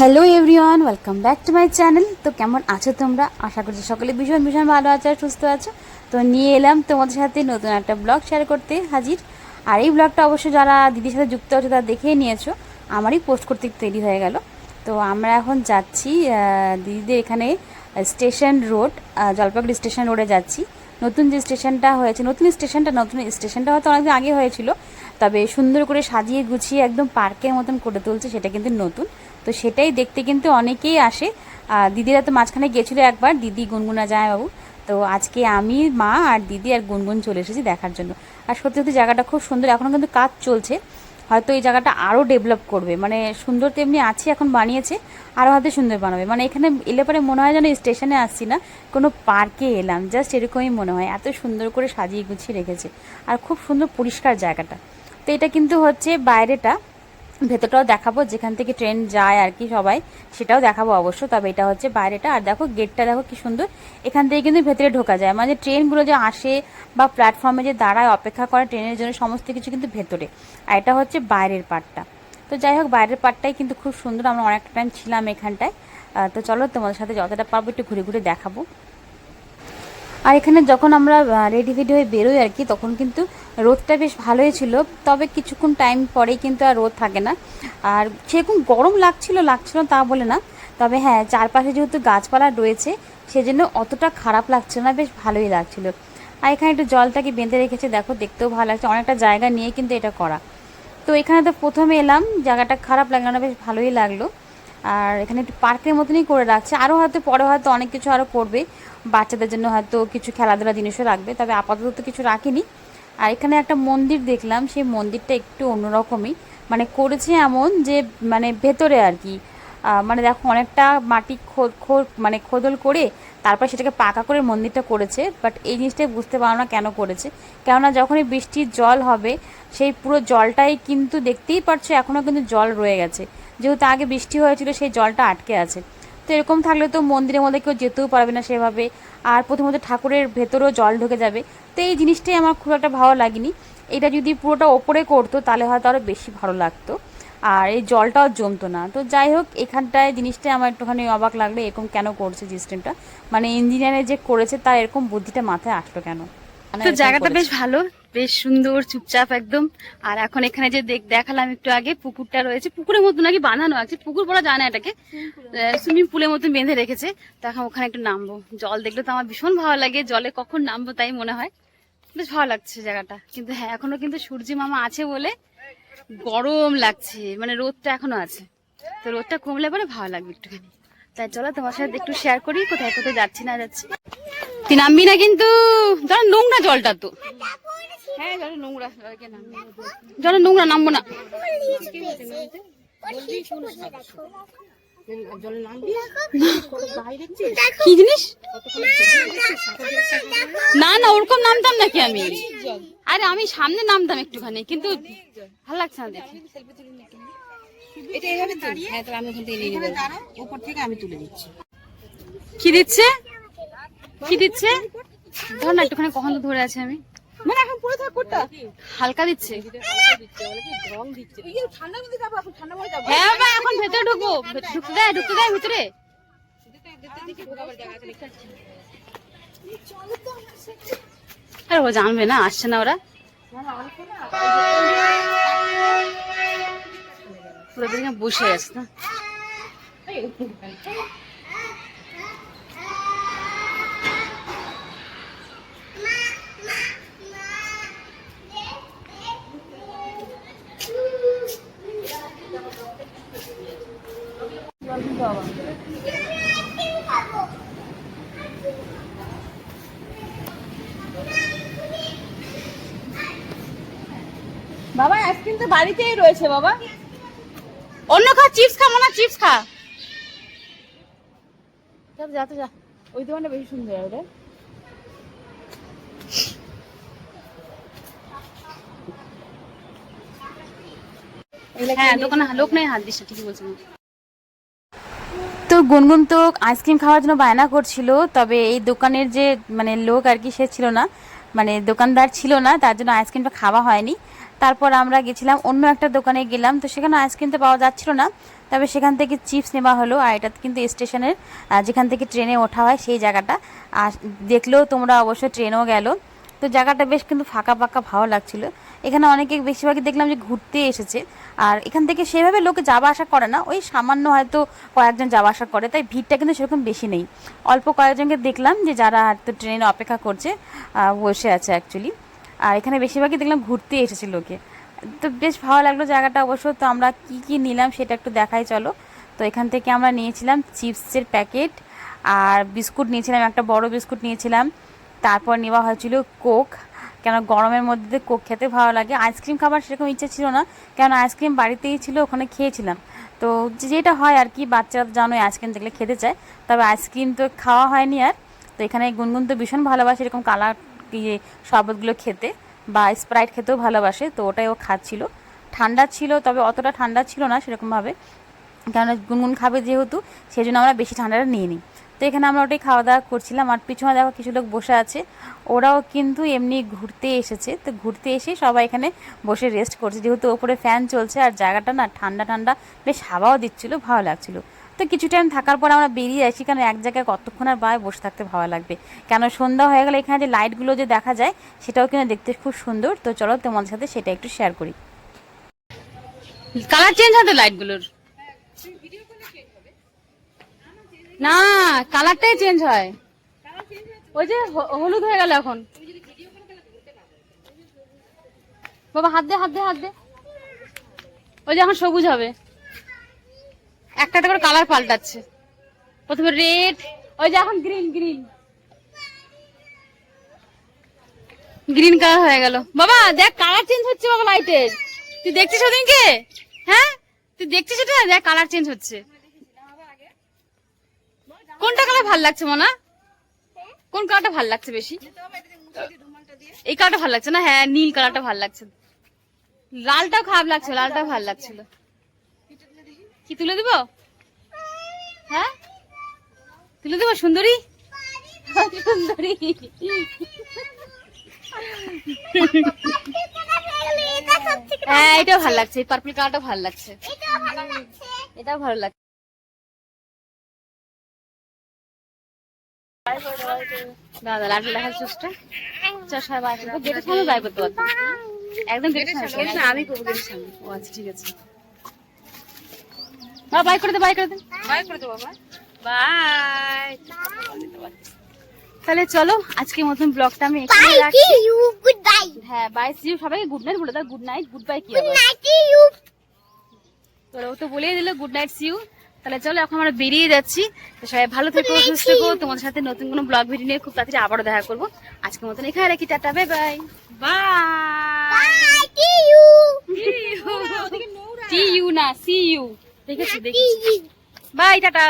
Hello everyone, welcome back to my channel. তো কেমন আছো তোমরা? আশা করছি সকলে ভীষণ ভীষণ ভালো আছো আর সুস্থ আছো। তো নিয়ে এলাম তোমাদের সাথে নতুন একটা ব্লগ শেয়ার করতে হাজির। আর এই ব্লগটা অবশ্যই যারা দিদির সাথে যুক্ত আছো তারা দেখেই নিয়েছো, আমারই পোস্ট করতে তৈরি হয়ে গেল। তো আমরা এখন যাচ্ছি দিদিদের এখানে স্টেশন রোড, জলপাইগুড়ি স্টেশন রোডে যাচ্ছি। নতুন যে স্টেশনটা হয়েছে, নতুন স্টেশনটা হয়তো অনেকদিন আগে হয়েছিল, তবে সুন্দর করে সাজিয়ে গুছিয়ে একদম পার্কের মতন করে তুলছে, সেটা কিন্তু নতুন। তো সেটাই দেখতে কিন্তু অনেকেই আসে। দিদিরা তো মাঝখানে গেছিলো একবার, দিদি, গুনগুনা জামাইবাবু। তো আজকে আমি, মা আর দিদি আর গুনগুন চলে এসেছি দেখার জন্য। আর সত্যি সত্যি জায়গাটা খুব সুন্দর, এখনও কিন্তু কাজ চলছে। হয়তো এই জায়গাটা আরও ডেভেলপ করবে, মানে সুন্দর তেমনি আছে, এখন বানিয়েছে, আরও হয়তো সুন্দর বানাবে। মানে এখানে এলে পরে মনে হয় যেন স্টেশনে আসছি না, কোনো পার্কে এলাম, জাস্ট এরকমই মনে হয়। এত সুন্দর করে সাজিয়ে গুছিয়ে রেখেছে, আর খুব সুন্দর পরিষ্কার জায়গাটা। তো এটা কিন্তু হচ্ছে বাইরেটা, ভেতরটাও দেখাবো, যেখান থেকে ট্রেন যায় আর কি সবাই, সেটাও দেখাবো অবশ্য। তবে এটা হচ্ছে বাইরেটা। আর দেখো গেটটা, দেখো কি সুন্দর, এখান থেকে কিন্তু ভেতরে ঢোকা যায়। মানে ট্রেনগুলো যে আসে বা প্ল্যাটফর্মে যে দাঁড়ায় অপেক্ষা করে ট্রেনের জন্য, সমস্ত কিছু কিন্তু ভেতরে। আর এটা হচ্ছে বাইরের পার্টটা। তো যাই হোক, বাইরের পার্টটাই কিন্তু খুব সুন্দর। আমরা অনেকটা টাইম ছিলাম এখানটায়। তো চলো তোমাদের সাথে যতটা পারবো একটু ঘুরে ঘুরে দেখাবো। আর এখানে যখন আমরা রেডি ফেডি হয়ে বেরোই আর কি, তখন কিন্তু রোদটা বেশ ভালোই ছিল। তবে কিছুক্ষণ টাইম পরেই কিন্তু আর রোদ থাকে না। আর সেরকম গরম লাগছিল তা বলে না। তবে হ্যাঁ, চারপাশে যেহেতু গাছপালা রয়েছে, সেজন্য অতটা খারাপ লাগছিল না, বেশ ভালোই লাগছিল। আর এখানে একটু জলটাকে বেঁধে রেখেছে, দেখো দেখতেও ভালো লাগছে, অনেকটা জায়গা নিয়ে কিন্তু এটা করা। তো এখানে তো প্রথমে এলাম, জায়গাটা খারাপ লাগলো না, বেশ ভালোই লাগলো। আর এখানে একটু পার্কের মতনই করে রাখছে, আরও হয়তো পরে হয়তো অনেক কিছু আরও করবে, বাচ্চাদের জন্য হয়তো কিছু খেলাধুলা জিনিসও রাখবে, তবে আপাতত তো কিছু রাখিনি। আর এখানে একটা মন্দির দেখলাম, সেই মন্দিরটা একটু অন্যরকমই, মানে করেছে এমন যে মানে ভেতরে আর কি, মানে দেখো অনেকটা মাটি মানে খোদল করে তারপর সেটাকে পাকা করে মন্দিরটা করেছে। বাট এই জিনিসটাই বুঝতে পারো না কেন করেছে, কেননা যখনই বৃষ্টির জল হবে, সেই পুরো জলটাই কিন্তু দেখতেই পারছো এখনও কিন্তু জল রয়ে গেছে, যেহেতু আগে বৃষ্টি হয়েছিল সেই জলটা আটকে আছে। তো এরকম থাকলে তো মন্দিরের মধ্যে কেউ যেতেও পারবে না সেভাবে, আর প্রথমত ঠাকুরের ভেতরেও জল ঢুকে যাবে। তো এই জিনিসটাই আমার খুব একটা ভালো লাগেনি। এটা যদি পুরোটা ওপরে করতো তাহলে হয়তো আরও বেশি ভালো লাগতো, আর এই জলটাও জমতো না। তো যাই হোক, এখানটায় জিনিসটাই আমার একটুখানি অবাক লাগলো, এরকম কেন করছে সিস্টেমটা, মানে ইঞ্জিনিয়ারে যে করেছে তার এরকম বুদ্ধিটা মাথায় আসলো কেন। তো জায়গাটা বেশ ভালো, বেশ সুন্দর, চুপচাপ একদম। আর এখন এখানে যে দেখালাম একটু আগে, পুকুরটা রয়েছে, পুকুরের মতো নাকি বানানো আছে, পুকুর বলা যায় না এটাকে, সুইমিং পুলের মতো বেঁধে রেখেছে। তো এখন ওখানে একটু নামবো, জল দেখলে তো আমার ভীষণ ভালো লাগে, জলে কখন নামবো তাই মনে হয়। বেশ ভালো লাগছে জায়গাটা, কিন্তু হ্যাঁ এখনো কিন্তু সূর্যি মামা আছে বলে গরম লাগছে, মানে রোদটা এখনো আছে। তো রোদটা কমলে পরে ভালো লাগবে একটুখানি। তাই চলো তোমার সাথে একটু শেয়ার করি কোথায় কোথায় যাচ্ছি না যাচ্ছি। তুই নামবি না কিন্তু, ধর নোংরা জলটা তো, হ্যাঁ জলে নোংরা, জলে নোংরা, নামবো না। কি জিনিস? না না, ওরকম নামতাম নাকি আমি? আরে আমি সামনে নামতাম একটুখানি, কিন্তু ভালো লাগছে না দেখি। কি দিচ্ছে কি দিচ্ছে? ধর না একটুখানি, কখন তো ধরে আছে আমি, মানে এখন পুরো হালকা দিচ্ছে। হ্যাঁ বাবা, এখন ভেতরে ঢুকবো, ঢুকতে দেয় ভিতরে। আরে ও জানবে না, আসছে না ওরা, পুরো দিন বসে আছে না। বাবা আইসক্রিম তো বাড়িতেই রয়েছে বাবা, অন্য খা, চিপস খা, মনে চিপস খা, যাতে যা, ওই দোকানটা বেশি সুন্দর। ওটা হ্যাঁ, দোকানে লোক নেই, হাত দিচ্ছে, ঠিকই বলছেন। তো গুনগুন তো আইসক্রিম খাওয়ার জন্য বায়না করছিল, তবে এই দোকানের যে মানে লোক আর কি, সে ছিল না, মানে দোকানদার ছিল না, তার জন্য আইসক্রিমটা খাওয়া হয়নি। তারপর আমরা গেছিলাম অন্য একটা দোকানে গেলাম, তো সেখানে আইসক্রিম তো পাওয়া যাচ্ছিল না, তবে সেখান থেকে চিপস নেওয়া হলো। আর এটা কিন্তু স্টেশনের যেখান থেকে ট্রেনে ওঠা হয় সেই জায়গাটা। আর দেখলেও তোমরা অবশ্য ট্রেনও গেল, তো জায়গাটা বেশ কিন্তু ফাঁকা ফাঁকা ভালো লাগছিল। এখানে অনেকে বেশিরভাগই দেখলাম যে ঘুরতে এসেছে, আর এখান থেকে সেভাবে লোকে যাওয়া আসা করে না, ওই সামান্য হয়তো কয়েকজন যাওয়া আসা করে, তাই ভিড়টা কিন্তু সেরকম বেশি নেই। অল্প কয়েকজনকে দেখলাম যে যারা হয়তো ট্রেনে অপেক্ষা করছে, বসে আছে অ্যাকচুয়ালি। আর এখানে বেশিরভাগই দেখলাম ঘুরতে এসেছে লোকে, তো বেশ ভালো লাগলো জায়গাটা অবশ্য। তো আমরা কি কি নিলাম সেটা একটু দেখাই চলো। তো এখান থেকে আমরা নিয়েছিলাম চিপসের প্যাকেট, আর বিস্কুট নিয়েছিলাম, একটা বড় বিস্কুট নিয়েছিলাম। তারপর নেওয়া হয়েছিল কোক, কেন গরমের মধ্যে কোক খেতে ভালো লাগে। আইসক্রিম খাবার সেরকম ইচ্ছে ছিল না, কেন আইসক্রিম বাড়িতেই ছিল, ওখানে খেয়েছিলাম। তো যেটা হয় আর কি, বাচ্চারা তো জানোই আইসক্রিম দেখলে খেতে চায়, তবে আইসক্রিম তো খাওয়া হয়নি আর। তো এখানে গুনগুন তো ভীষণ ভালোবাসে এরকম কালার ইয়ে শরবতগুলো খেতে, বা স্প্রাইট খেতেও ভালোবাসে, তো ওটাই ও খাচ্ছিল। ঠান্ডা ছিল, তবে অতটা ঠান্ডা ছিল না সেরকমভাবে, কেননা গুনগুন খাবে যেহেতু, সেই জন্য আমরা বেশি ঠান্ডাটা নিয়ে নিই। তো এখানে আমরা ওটাই খাওয়া দাওয়া করছিলাম। আর পিছনে দেখো কিছু লোক বসে আছে, ওরাও কিন্তু এমনি ঘুরতে এসেছে। তো ঘুরতে এসে সবাই এখানে বসে রেস্ট করছে, যেহেতু ওপরে ফ্যান চলছে আর জায়গাটা না ঠান্ডা ঠান্ডা, বেশ হাওয়াও দিচ্ছিলো, ভালো লাগছিলো। তো কিছু টাইম থাকার পর আমরা বেরিয়ে আসি, কারণ এক জায়গায় কতক্ষণ আর বাইরে বসে থাকতে ভালো লাগবে। কেন সন্ধ্যা হয়ে গেলে এখানে যে লাইটগুলো যে দেখা যায় সেটাও কিন্তু দেখতে খুব সুন্দর। তো চলো তোমাদের সাথে সেটা একটু শেয়ার করি। কালার চেঞ্জ হবে লাইটগুলোর, না কালারটাই চেঞ্জ হয়, ওই যে হলুদ হয়ে গেল এখন। বাবা হাত দে হাত দে হাত দে, ওই যে এখন সবুজ হবে, একটা একটা করে কালার পাল্টাচ্ছে, প্রথমে রেড, ওই যে এখন গ্রিন, গ্রিন গ্রিন কালার হয়ে গেল। বাবা দেখ কালার চেঞ্জ হচ্ছে বাবা লাইটের, তুই দেখছিস ওদিনকে? হ্যাঁ তুই দেখছিস এটা, দেখ কালার চেঞ্জ হচ্ছে। কোনটা কালার ভাল লাগছে মনা? কোন কালারটা ভাল লাগছে বেশি? এই কালারটা ভাল লাগছে না? হ্যাঁ নীল কালারটা ভাল লাগছে। লালটাও খারাপ লাগছে, লালটাও ভাল লাগছিল। কি তুলে দিব? হ্যাঁ তুলে দিব সুন্দরী, সুন্দরী। হ্যাঁ এটাও ভাল লাগছে, এই পার্পল কালারটাও ভাল লাগছে, এটাও ভালো লাগছে। দাদা লাড্ডু দেখার চেষ্টা, গেটের সামনে বাই করতে পারতাম, একদম গেটের সামনে। আমি করবো গেটের সামনে। ও আচ্ছা ঠিক আছে, বাই করে দে, বাই করে দে, বাই করে দে বাবা, বাই। তাহলে চলো আজকের মতন ব্লগটা আমি এখানে রাখছি। হ্যাঁ বাই সি ইউ, সবাইকে গুড নাইট বলে দাও। গুড নাইট, গুড বাই কি হবে? তোরা ও তো বলেই দিল গুড নাইট সি ইউ। তাহলে চলো এখন আমরা বেরিয়ে যাচ্ছি। তো সবাই ভালো থেকো, সুস্থ থেকো। তোমাদের সাথে নতুন কোনো ব্লগ ভিডিও নিয়ে খুব তাড়াতাড়ি আবারও দেখা করবো। আজকের মতন এখানে রাখি, টাটা বাই বাই। বাই টি ইউ না সি ইউ, দেখেছি দেখেছি। Bye tata.